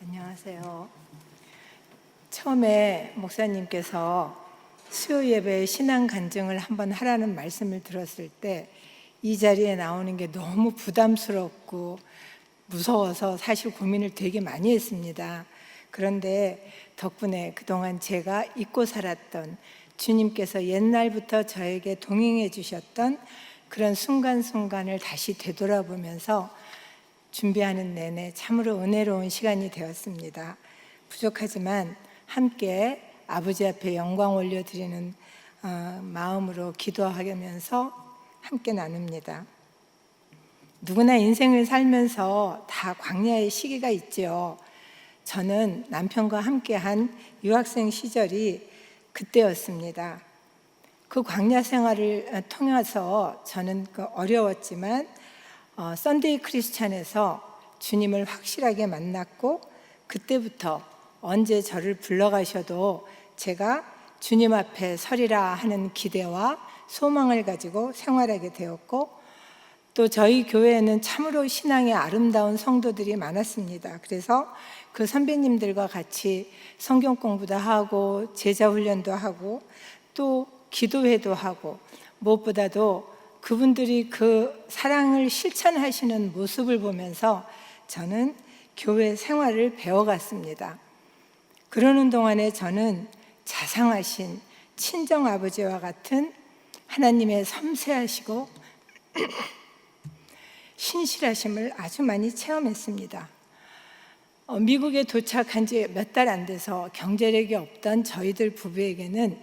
안녕하세요. 처음에 목사님께서 수요 예배에 신앙 간증을 한번 하라는 말씀을 들었을 때 이 자리에 나오는 게 너무 부담스럽고 무서워서 사실 고민을 되게 많이 했습니다. 그런데 덕분에 그동안 제가 잊고 살았던 주님께서 옛날부터 저에게 동행해 주셨던 그런 순간순간을 다시 되돌아보면서 준비하는 내내 참으로 은혜로운 시간이 되었습니다. 부족하지만 함께 아버지 앞에 영광 올려드리는 마음으로 기도하면서 함께 나눕니다. 누구나 인생을 살면서 다 광야의 시기가 있죠. 저는 남편과 함께한 유학생 시절이 그때였습니다. 그 광야 생활을 통해서 저는 어려웠지만 썬데이 크리스찬에서 주님을 확실하게 만났고, 그때부터 언제 저를 불러가셔도 제가 주님 앞에 서리라 하는 기대와 소망을 가지고 생활하게 되었고, 또 저희 교회에는 참으로 신앙의 아름다운 성도들이 많았습니다. 그래서 그 선배님들과 같이 성경 공부도 하고 제자 훈련도 하고 또 기도회도 하고, 무엇보다도 그분들이 그 사랑을 실천하시는 모습을 보면서 저는 교회 생활을 배워갔습니다. 그러는 동안에 저는 자상하신 친정아버지와 같은 하나님의 섬세하시고 신실하심을 아주 많이 체험했습니다. 미국에 도착한 지 몇 달 안 돼서 경제력이 없던 저희들 부부에게는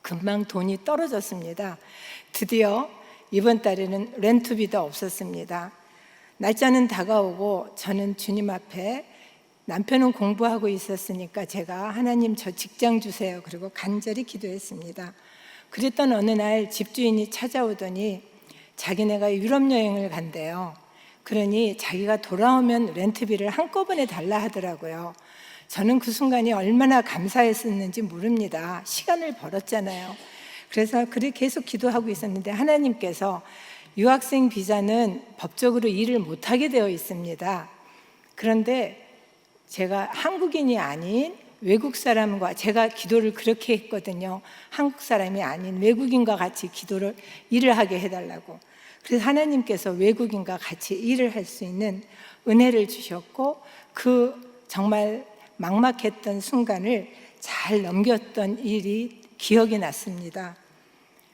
금방 돈이 떨어졌습니다. 드디어 이번 달에는 렌트비도 없었습니다. 날짜는 다가오고 저는 주님 앞에, 남편은 공부하고 있었으니까 제가 하나님 저 직장 주세요 그리고 간절히 기도했습니다. 그랬던 어느 날 집주인이 찾아오더니 자기네가 유럽 여행을 간대요. 그러니 자기가 돌아오면 렌트비를 한꺼번에 달라 하더라고요. 저는 그 순간이 얼마나 감사했었는지 모릅니다. 시간을 벌었잖아요. 그래서 그렇게 계속 기도하고 있었는데 하나님께서 유학생 비자는 법적으로 일을 못하게 되어 있습니다. 그런데 제가 한국인이 아닌 외국 사람과, 제가 기도를 그렇게 했거든요. 한국 사람이 아닌 외국인과 같이 일을 하게 해달라고. 그래서 하나님께서 외국인과 같이 일을 할 수 있는 은혜를 주셨고, 그 정말 막막했던 순간을 잘 넘겼던 일이 기억이 났습니다.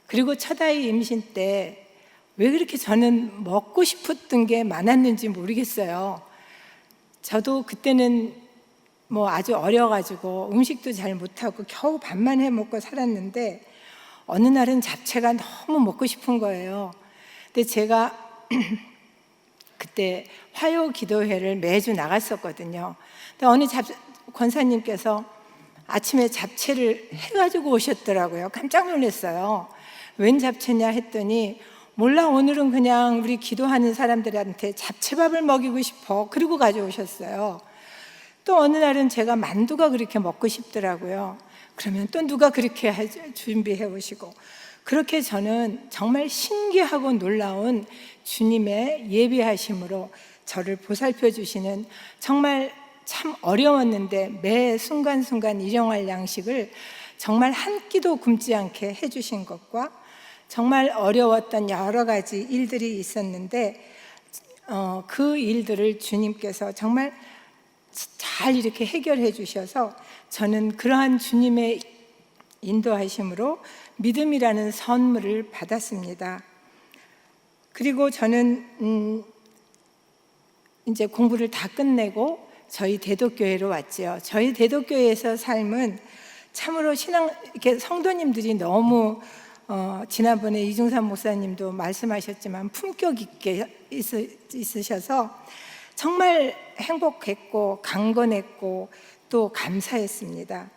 그리고 첫 아이 임신 때 왜 그렇게 저는 먹고 싶었던 게 많았는지 모르겠어요. 저도 그때는 아주 어려가지고 음식도 잘 못하고 겨우 밥만 해 먹고 살았는데 어느 날은 잡채가 너무 먹고 싶은 거예요. 근데 제가 그때 화요 기도회를 매주 나갔었거든요. 근데 어느 권사님께서 아침에 잡채를 해가지고 오셨더라고요. 깜짝 놀랐어요. 웬 잡채냐 했더니, 몰라, 오늘은 그냥 우리 기도하는 사람들한테 잡채밥을 먹이고 싶어. 그리고 가져오셨어요. 또 어느 날은 제가 만두가 그렇게 먹고 싶더라고요. 그러면 또 누가 그렇게 준비해 오시고, 그렇게 저는 정말 신기하고 놀라운 주님의 예비하심으로 저를 보살펴 주시는, 정말 참 어려웠는데 매 순간순간 일용할 양식을 정말 한 끼도 굶지 않게 해주신 것과, 정말 어려웠던 여러 가지 일들이 있었는데 그 일들을 주님께서 정말 잘 이렇게 해결해 주셔서 저는 그러한 주님의 인도하심으로 믿음이라는 선물을 받았습니다. 그리고 저는 이제 공부를 다 끝내고 저희 대덕교회로 왔죠. 저희 대덕교회에서 삶은 참으로 이렇게 성도님들이 너무 지난번에 이중삼 목사님도 말씀하셨지만 품격 있게 있으셔서 정말 행복했고 강건했고 또 감사했습니다.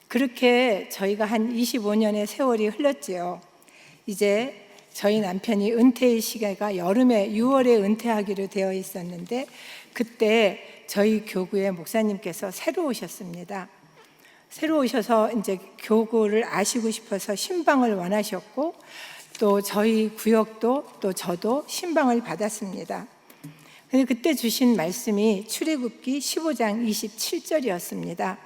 그렇게 저희가 한 25년의 세월이 흘렀지요. 이제 저희 남편이 은퇴의 시기가 여름에 6월에 은퇴하기로 되어 있었는데, 그때 저희 교구에 목사님께서 새로 오셨습니다. 새로 오셔서 이제 교구를 아시고 싶어서 신방을 원하셨고, 또 저희 구역도 또 저도 신방을 받았습니다. 근데 그때 주신 말씀이 출애굽기 15장 27절이었습니다.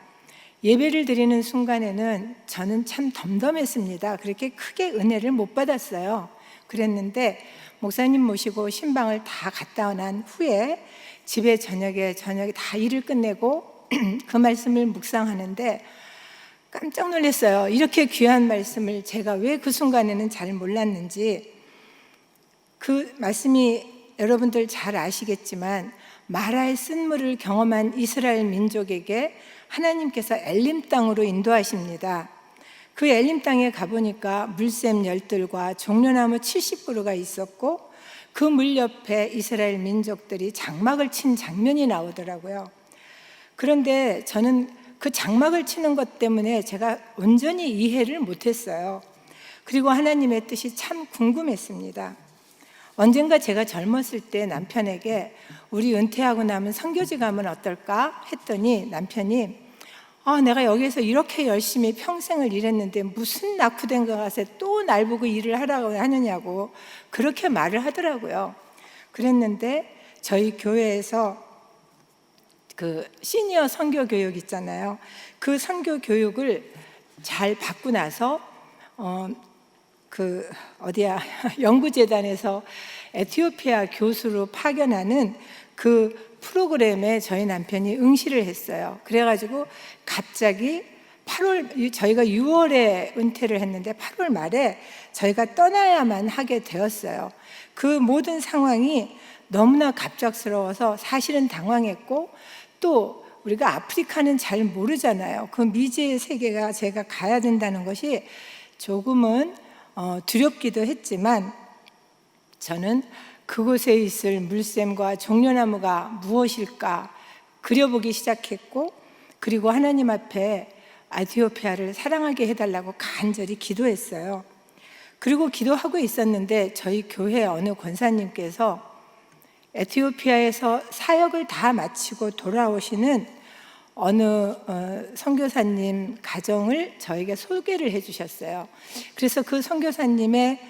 예배를 드리는 순간에는 저는 참 덤덤했습니다. 그렇게 크게 은혜를 못 받았어요. 그랬는데 목사님 모시고 신방을 다 갔다 난 후에 집에 저녁에 다 일을 끝내고 그 말씀을 묵상하는데 깜짝 놀랐어요. 이렇게 귀한 말씀을 제가 왜 그 순간에는 잘 몰랐는지. 그 말씀이 여러분들 잘 아시겠지만 마라의 쓴물을 경험한 이스라엘 민족에게 하나님께서 엘림 땅으로 인도하십니다. 그 엘림 땅에 가보니까 물샘 열들과 종려나무 70그루가 있었고 그 물 옆에 이스라엘 민족들이 장막을 친 장면이 나오더라고요. 그런데 저는 그 장막을 치는 것 때문에 제가 온전히 이해를 못했어요. 그리고 하나님의 뜻이 참 궁금했습니다. 언젠가 제가 젊었을 때 남편에게 우리 은퇴하고 나면 선교지 가면 어떨까 했더니 남편이 내가 여기에서 이렇게 열심히 평생을 일했는데 무슨 낙후된 거 가서 또 날 보고 일을 하라고 하느냐고 그렇게 말을 하더라고요. 그랬는데 저희 교회에서 그 시니어 선교 교육 있잖아요. 그 선교 교육을 잘 받고 나서 연구재단에서 에티오피아 교수로 파견하는 그 프로그램에 저희 남편이 응시를 했어요. 그래가지고 갑자기 저희가 6월에 은퇴를 했는데 8월 말에 저희가 떠나야만 하게 되었어요. 그 모든 상황이 너무나 갑작스러워서 사실은 당황했고, 또 우리가 아프리카는 잘 모르잖아요. 그 미지의 세계가 제가 가야 된다는 것이 조금은 두렵기도 했지만, 저는 그곳에 있을 물샘과 종려나무가 무엇일까 그려보기 시작했고, 그리고 하나님 앞에 에티오피아를 사랑하게 해달라고 간절히 기도했어요. 그리고 기도하고 있었는데 저희 교회 어느 권사님께서 에티오피아에서 사역을 다 마치고 돌아오시는 어느 선교사님 가정을 저에게 소개를 해주셨어요. 그래서 그 선교사님의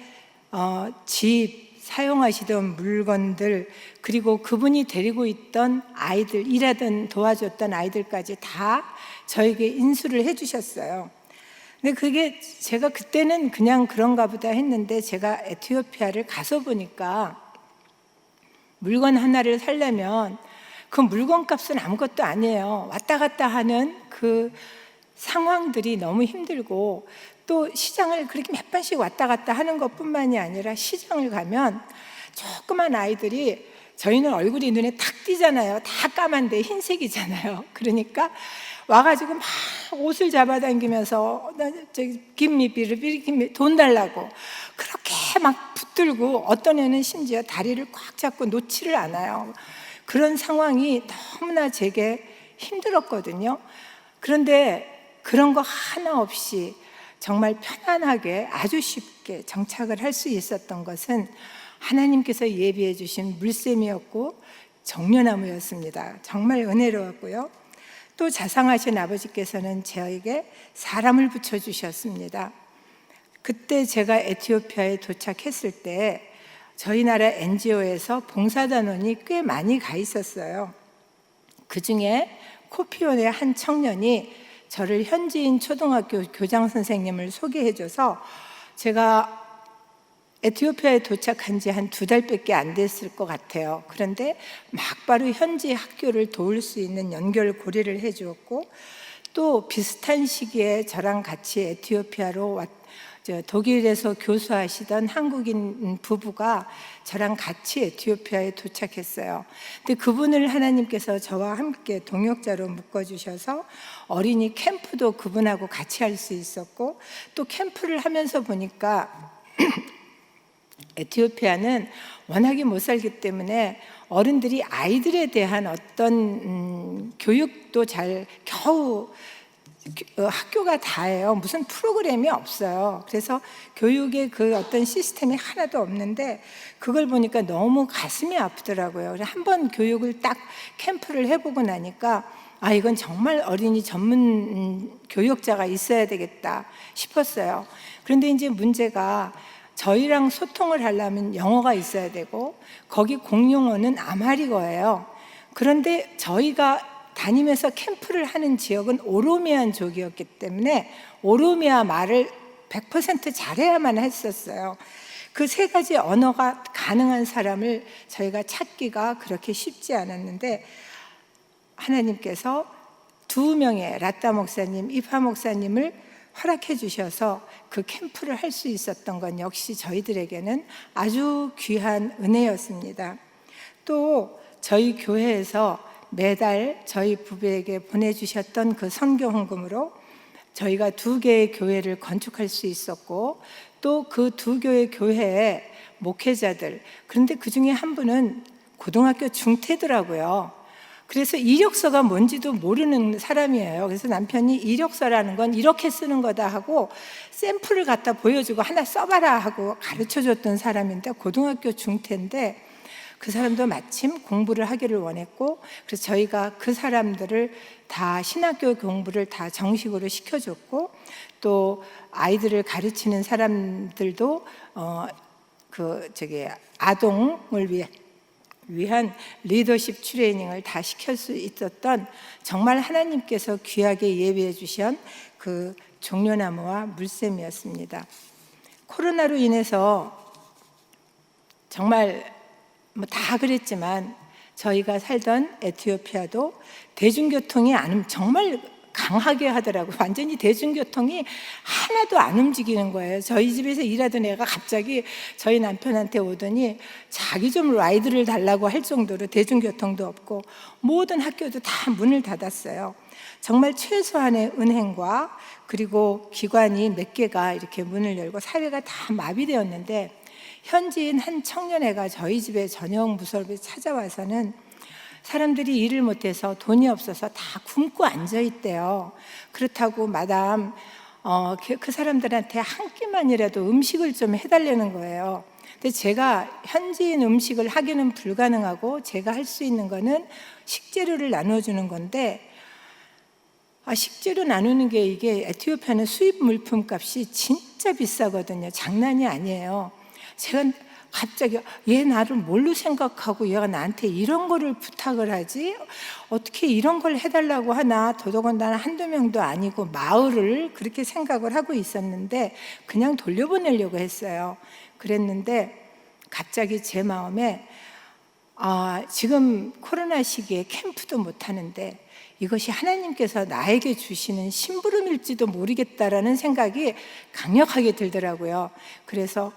집, 사용하시던 물건들, 그리고 그분이 데리고 있던 아이들, 일하던 도와줬던 아이들까지 다 저에게 인수를 해주셨어요. 근데 그게 제가 그때는 그냥 그런가 보다 했는데, 제가 에티오피아를 가서 보니까 물건 하나를 사려면 그 물건 값은 아무것도 아니에요. 왔다 갔다 하는 그 상황들이 너무 힘들고, 또 시장을 그렇게 몇 번씩 왔다 갔다 하는 것뿐만이 아니라 시장을 가면 조그만 아이들이, 저희는 얼굴이 눈에 탁 띄잖아요. 다 까만데 흰색이잖아요. 그러니까 와가지고 막 옷을 잡아당기면서 김미비를 돈 달라고 그렇게 막 붙들고, 어떤 애는 심지어 다리를 꽉 잡고 놓지를 않아요. 그런 상황이 너무나 제게 힘들었거든요. 그런데 그런 거 하나 없이 정말 편안하게 아주 쉽게 정착을 할 수 있었던 것은 하나님께서 예비해 주신 물샘이었고 정려나무였습니다. 정말 은혜로웠고요. 또 자상하신 아버지께서는 저에게 사람을 붙여주셨습니다. 그때 제가 에티오피아에 도착했을 때 저희 나라 NGO에서 봉사단원이 꽤 많이 가 있었어요. 그 중에 코피온의 한 청년이 저를 현지인 초등학교 교장 선생님을 소개해줘서, 제가 에티오피아에 도착한 지 한 2달밖에 안 됐을 것 같아요. 그런데 막바로 현지 학교를 도울 수 있는 연결고리를 해주었고, 또 비슷한 시기에 저랑 같이 에티오피아로 독일에서 교수하시던 한국인 부부가 저랑 같이 에티오피아에 도착했어요. 근데 그분을 하나님께서 저와 함께 동역자로 묶어주셔서 어린이 캠프도 그분하고 같이 할 수 있었고, 또 캠프를 하면서 보니까 에티오피아는 워낙에 못 살기 때문에 어른들이 아이들에 대한 어떤 교육도 겨우 학교가 다예요. 무슨 프로그램이 없어요. 그래서 교육의 그 어떤 시스템이 하나도 없는데, 그걸 보니까 너무 가슴이 아프더라고요. 한번 교육을 딱 캠프를 해보고 나니까 이건 정말 어린이 전문 교육자가 있어야 되겠다 싶었어요. 그런데 이제 문제가, 저희랑 소통을 하려면 영어가 있어야 되고 거기 공용어는 아마리거예요. 그런데 저희가 다니면서 캠프를 하는 지역은 오로미안족이었기 때문에 오로미아 말을 100% 잘해야만 했었어요. 그 세 가지 언어가 가능한 사람을 저희가 찾기가 그렇게 쉽지 않았는데 하나님께서 2명의 라따 목사님, 이파 목사님을 허락해 주셔서 그 캠프를 할 수 있었던 건 역시 저희들에게는 아주 귀한 은혜였습니다. 또 저희 교회에서 매달 저희 부부에게 보내주셨던 그 선교 헌금으로 저희가 2개의 교회를 건축할 수 있었고 또 그 2교회 교회의 목회자들, 그런데 그 중에 한 분은 고등학교 중퇴더라고요. 그래서 이력서가 뭔지도 모르는 사람이에요. 그래서 남편이 이력서라는 건 이렇게 쓰는 거다 하고 샘플을 갖다 보여주고 하나 써봐라 하고 가르쳐줬던 사람인데 고등학교 중퇴인데 그 사람도 마침 공부를 하기를 원했고 그래서 저희가 그 사람들을 다 신학교 공부를 다 정식으로 시켜줬고 또 아이들을 가르치는 사람들도 아동을 위한 리더십 트레이닝을 다 시킬 수 있었던 정말 하나님께서 귀하게 예비해 주신 그 종려나무와 물샘이었습니다. 코로나로 인해서 정말 다 그랬지만 저희가 살던 에티오피아도 대중교통이 정말 강하게 하더라고요. 완전히 대중교통이 하나도 안 움직이는 거예요. 저희 집에서 일하던 애가 갑자기 저희 남편한테 오더니 자기 좀 라이드를 달라고 할 정도로 대중교통도 없고 모든 학교도 다 문을 닫았어요. 정말 최소한의 은행과 그리고 기관이 몇 개가 이렇게 문을 열고 사회가 다 마비되었는데 현지인 한 청년애가 저희 집에 저녁 무설비에 찾아와서는 사람들이 일을 못해서 돈이 없어서 다 굶고 앉아있대요. 그렇다고 마담 그 사람들한테 한 끼만이라도 음식을 좀 해달라는 거예요. 근데 제가 현지인 음식을 하기는 불가능하고 제가 할 수 있는 거는 식재료를 나눠주는 건데 식재료 나누는 게 이게 에티오피아는 수입 물품 값이 진짜 비싸거든요. 장난이 아니에요. 제가 갑자기 얘 나를 뭘로 생각하고 얘가 나한테 이런 거를 부탁을 하지? 어떻게 이런 걸 해달라고 하나? 더더군다나 한두 명도 아니고 마을을 그렇게 생각을 하고 있었는데 그냥 돌려보내려고 했어요. 그랬는데 갑자기 제 마음에 지금 코로나 시기에 캠프도 못 하는데 이것이 하나님께서 나에게 주시는 심부름일지도 모르겠다라는 생각이 강력하게 들더라고요. 그래서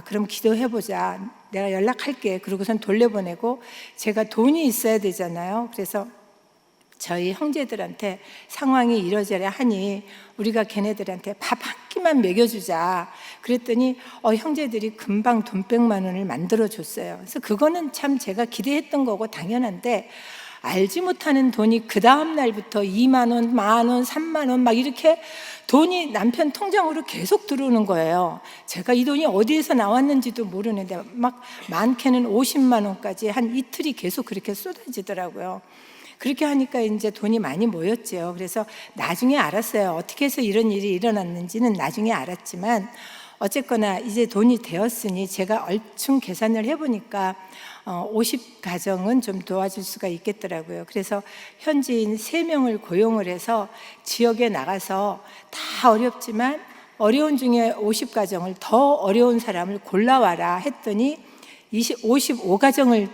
그럼 기도해보자. 내가 연락할게. 그러고선 돌려보내고 제가 돈이 있어야 되잖아요. 그래서 저희 형제들한테 상황이 이러저러 하니 우리가 걔네들한테 밥 한 끼만 먹여주자. 그랬더니 형제들이 금방 돈 100만 원을 만들어줬어요. 그래서 그거는 참 제가 기대했던 거고 당연한데 알지 못하는 돈이 그 다음 날부터 2만 원, 1만 원, 3만 원 막 이렇게 돈이 남편 통장으로 계속 들어오는 거예요. 제가 이 돈이 어디에서 나왔는지도 모르는데 막 많게는 50만 원까지 한 이틀이 계속 그렇게 쏟아지더라고요. 그렇게 하니까 이제 돈이 많이 모였죠. 그래서 나중에 알았어요. 어떻게 해서 이런 일이 일어났는지는 나중에 알았지만 어쨌거나 이제 돈이 되었으니 제가 얼충 계산을 해보니까 50가정은 좀 도와줄 수가 있겠더라고요. 그래서 현지인 3명을 고용을 해서 지역에 나가서 다 어렵지만 어려운 중에 50가정을 더 어려운 사람을 골라와라 했더니 55가정을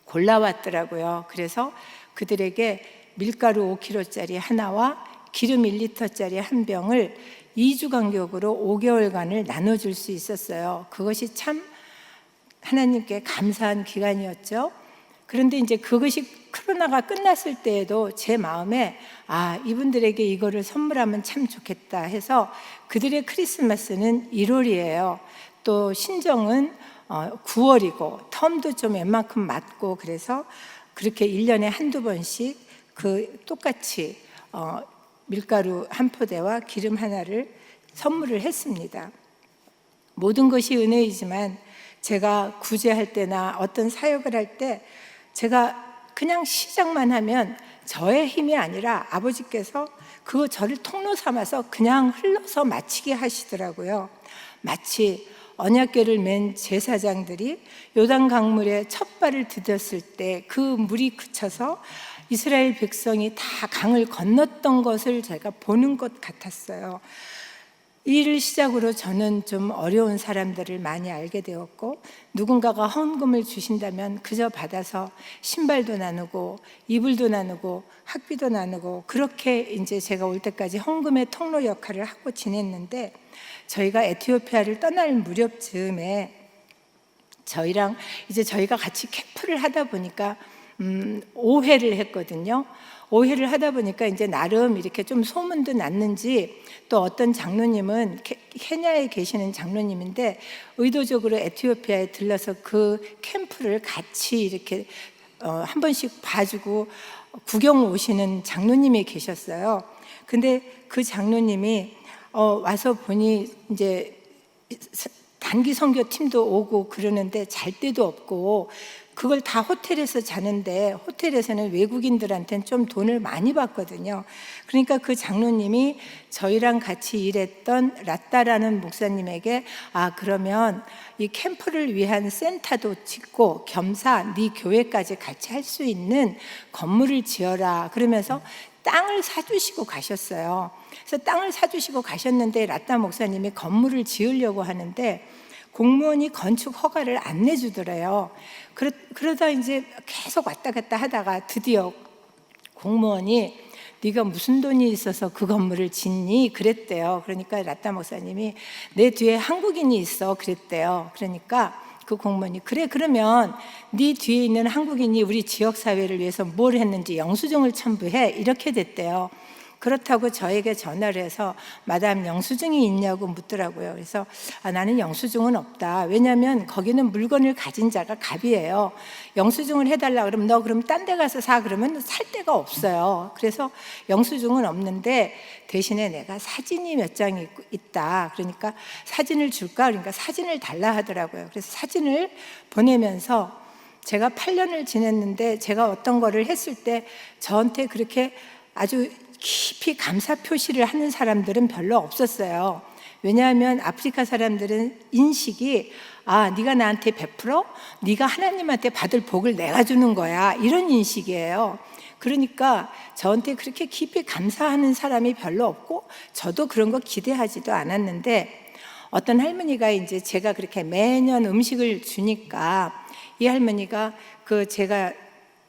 골라왔더라고요. 그래서 그들에게 밀가루 5kg짜리 하나와 기름 1리터짜리 한 병을 2주 간격으로 5개월간을 나눠줄 수 있었어요. 그것이 참 하나님께 감사한 기간이었죠. 그런데 이제 그것이 코로나가 끝났을 때에도 제 마음에 이분들에게 이거를 선물하면 참 좋겠다 해서 그들의 크리스마스는 1월이에요. 또 신정은 9월이고 텀도 좀 웬만큼 맞고 그래서 그렇게 1년에 한두 번씩 똑같이 밀가루 한 포대와 기름 하나를 선물을 했습니다. 모든 것이 은혜이지만 제가 구제할 때나 어떤 사역을 할 때 제가 그냥 시작만 하면 저의 힘이 아니라 아버지께서 저를 통로 삼아서 그냥 흘러서 마치게 하시더라고요. 마치 언약궤를 맨 제사장들이 요단 강물에 첫 발을 디뎠을 때 그 물이 그쳐서 이스라엘 백성이 다 강을 건넜던 것을 제가 보는 것 같았어요. 이 일을 시작으로 저는 좀 어려운 사람들을 많이 알게 되었고, 누군가가 헌금을 주신다면 그저 받아서 신발도 나누고 이불도 나누고 학비도 나누고, 그렇게 이제 제가 올 때까지 헌금의 통로 역할을 하고 지냈는데, 저희가 에티오피아를 떠날 무렵 즈음에 저희가 같이 캠프를 하다 보니까 5회를 했거든요. 5회를 하다 보니까 이제 나름 이렇게 좀 소문도 났는지, 또 어떤 장로님은 케냐에 계시는 장로님인데 의도적으로 에티오피아에 들러서 그 캠프를 같이 이렇게 한 번씩 봐주고 구경 오시는 장로님이 계셨어요. 근데 그 장로님이 와서 보니 이제 단기 선교 팀도 오고 그러는데 잘 데도 없고, 그걸 다 호텔에서 자는데 호텔에서는 외국인들한테는 좀 돈을 많이 받거든요. 그러니까 그 장로님이 저희랑 같이 일했던 라따라는 목사님에게, 그러면 이 캠프를 위한 센터도 짓고 겸사 네 교회까지 같이 할 수 있는 건물을 지어라 그러면서 땅을 사주시고 가셨어요. 그래서 땅을 사주시고 가셨는데 라따 목사님이 건물을 지으려고 하는데 공무원이 건축 허가를 안 내주더래요. 그러다 이제 계속 왔다 갔다 하다가 드디어 공무원이 네가 무슨 돈이 있어서 그 건물을 짓니? 그랬대요. 그러니까 라따 목사님이 내 뒤에 한국인이 있어 그랬대요. 그러니까 그 공무원이 그래, 그러면 네 뒤에 있는 한국인이 우리 지역사회를 위해서 뭘 했는지 영수증을 첨부해, 이렇게 됐대요. 그렇다고 저에게 전화를 해서 마담 영수증이 있냐고 묻더라고요. 그래서 나는 영수증은 없다. 왜냐하면 거기는 물건을 가진 자가 갑이에요. 영수증을 해달라 그러면 너 그럼 딴 데 가서 사 그러면 살 데가 없어요. 그래서 영수증은 없는데 대신에 내가 사진이 몇 장 있다. 그러니까 사진을 줄까? 그러니까 사진을 달라 하더라고요. 그래서 사진을 보내면서 제가 8년을 지냈는데 제가 어떤 거를 했을 때 저한테 그렇게 아주 깊이 감사 표시를 하는 사람들은 별로 없었어요. 왜냐하면 아프리카 사람들은 인식이 네가 나한테 베풀어? 네가 하나님한테 받을 복을 내가 주는 거야, 이런 인식이에요. 그러니까 저한테 그렇게 깊이 감사하는 사람이 별로 없고 저도 그런 거 기대하지도 않았는데, 어떤 할머니가 이제 제가 그렇게 매년 음식을 주니까 이 할머니가 그 제가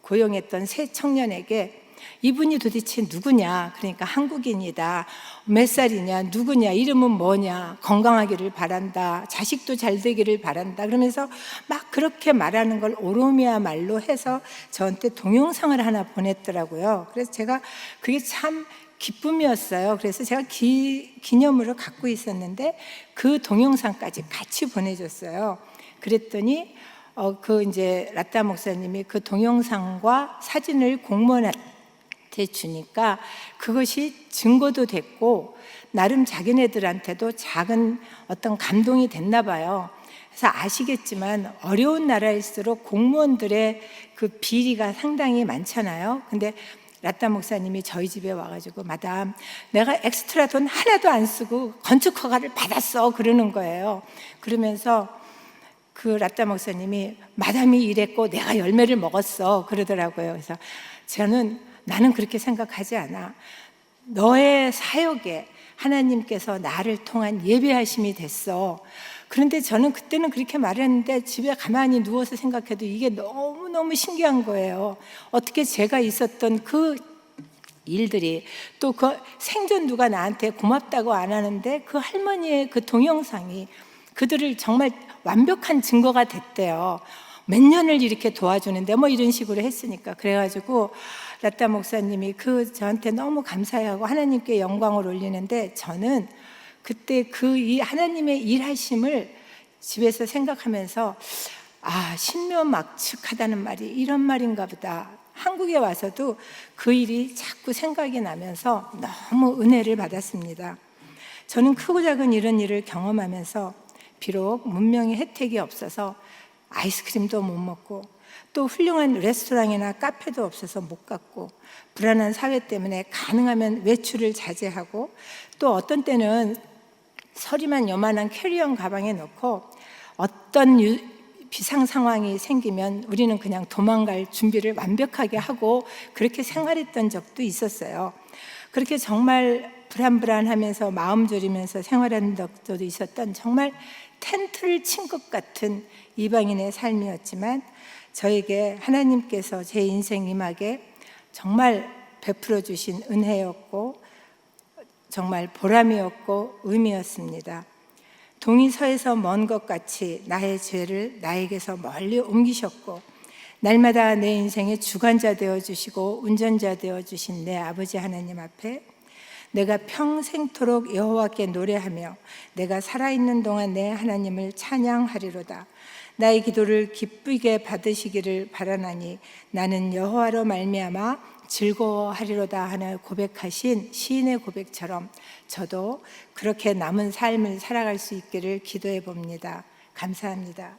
고용했던 새 청년에게 이분이 도대체 누구냐? 그러니까 한국인이다. 몇 살이냐? 누구냐? 이름은 뭐냐? 건강하기를 바란다. 자식도 잘 되기를 바란다. 그러면서 막 그렇게 말하는 걸 오로미아 말로 해서 저한테 동영상을 하나 보냈더라고요. 그래서 제가 그게 참 기쁨이었어요. 그래서 제가 기념으로 갖고 있었는데 그 동영상까지 같이 보내줬어요. 그랬더니 그 이제 라따 목사님이 그 동영상과 사진을 공무원한테 주니까 그것이 증거도 됐고 나름 자기네들한테도 작은 어떤 감동이 됐나 봐요. 그래서 아시겠지만 어려운 나라일수록 공무원들의 그 비리가 상당히 많잖아요. 근데 라따 목사님이 저희 집에 와가지고 마담 내가 엑스트라 돈 하나도 안 쓰고 건축 허가를 받았어 그러는 거예요. 그러면서 그 라따 목사님이 마담이 이랬고 내가 열매를 먹었어 그러더라고요. 그래서 나는 그렇게 생각하지 않아. 너의 사역에 하나님께서 나를 통한 예배하심이 됐어. 그런데 저는 그때는 그렇게 말했는데 집에 가만히 누워서 생각해도 이게 너무너무 신기한 거예요. 어떻게 제가 있었던 그 일들이, 또 그 생전 누가 나한테 고맙다고 안 하는데 그 할머니의 그 동영상이 그들을 정말 완벽한 증거가 됐대요. 몇 년을 이렇게 도와주는데 뭐 이런 식으로 했으니까. 그래가지고 라따 목사님이 저한테 너무 감사해하고 하나님께 영광을 올리는데, 저는 그때 이 하나님의 일하심을 집에서 생각하면서 신묘막측하다는 말이 이런 말인가 보다. 한국에 와서도 그 일이 자꾸 생각이 나면서 너무 은혜를 받았습니다. 저는 크고 작은 이런 일을 경험하면서 비록 문명의 혜택이 없어서 아이스크림도 못 먹고 또 훌륭한 레스토랑이나 카페도 없어서 못 갔고, 불안한 사회 때문에 가능하면 외출을 자제하고, 또 어떤 때는 서리만 요만한 캐리언 가방에 넣고 어떤 비상 상황이 생기면 우리는 그냥 도망갈 준비를 완벽하게 하고 그렇게 생활했던 적도 있었어요. 그렇게 정말 불안불안하면서 마음 졸이면서 생활하는 적도 있었던 정말 텐트를 친 것 같은 이방인의 삶이었지만 저에게 하나님께서 제 인생 이막에 정말 베풀어 주신 은혜였고 정말 보람이었고 의미였습니다. 동이 서에서 먼 것 같이 나의 죄를 나에게서 멀리 옮기셨고 날마다 내 인생의 주관자 되어주시고 운전자 되어주신 내 아버지 하나님 앞에 내가 평생토록 여호와께 노래하며 내가 살아있는 동안 내 하나님을 찬양하리로다. 나의 기도를 기쁘게 받으시기를 바라나니 나는 여호와로 말미암아 즐거워하리로다 하는 고백하신 시인의 고백처럼 저도 그렇게 남은 삶을 살아갈 수 있기를 기도해 봅니다. 감사합니다.